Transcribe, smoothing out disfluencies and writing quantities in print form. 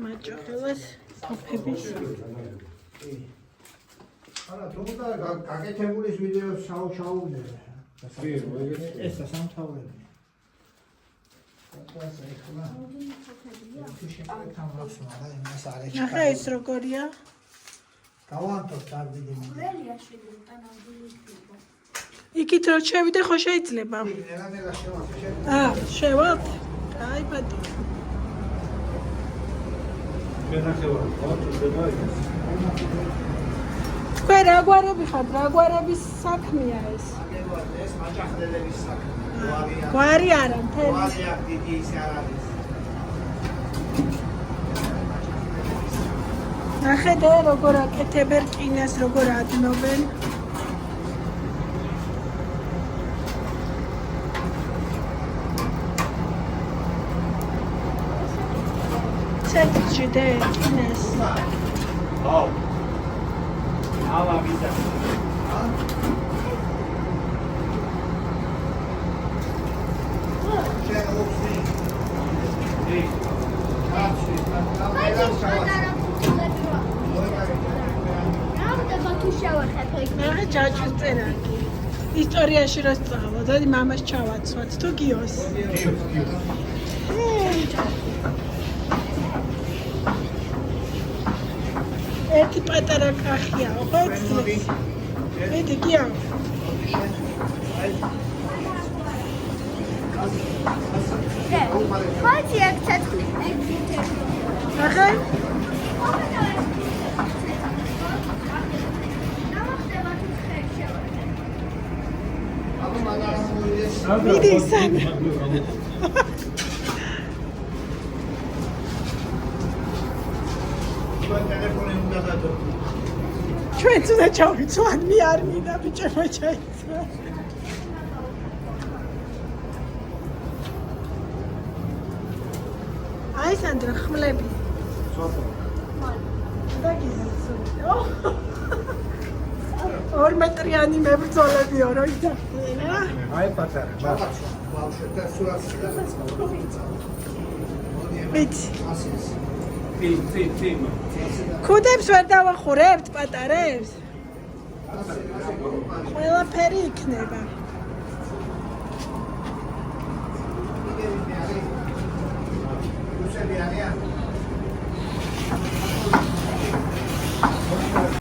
მაჭოხელას თოფების არა თუმცა გაკეთებული ვიდეო შაუშაუნე ეს სამთავრობო ნახე ეს როგორია გავანთოთ დავიდი იქით რო შევიდე ხო შეიძლება შევალთ აი ბატონო თქვენ რა გვარები ხართ რა გვარების საქმეა ეს ეს მაჭახელების საქმე გვარი არა მთელი გვარი აქ დიდი ისე არ არის ნახედე როგორ აკეთებენ ყინას როგორ ადნობენ ცეცხლში ყინას აუ ალა ვიდა მე ჯაჭვის წერაკი ისტორიაში რა სწავლობ და მამას ჩავაცვათ თუ გიოს ერთი პატარა კახია ხო ეცლებს მედი გია ხოჭი აქ ცეცხლი ახლა მიდი სამ ჩვენც უნდა ჩავიცვან მე არ მინდა ბიჭებო ჩაიცვა აი სანდრა ხმლები და გიზაცო 2 მეტრიანი მებრძოლებიო რო იდახელა აი პატარა ბავშვთა სურათს ვიცი წი ქუდებს ვერ დავახურებთ პატარებს ყველაფერი იქნება რუსები არიან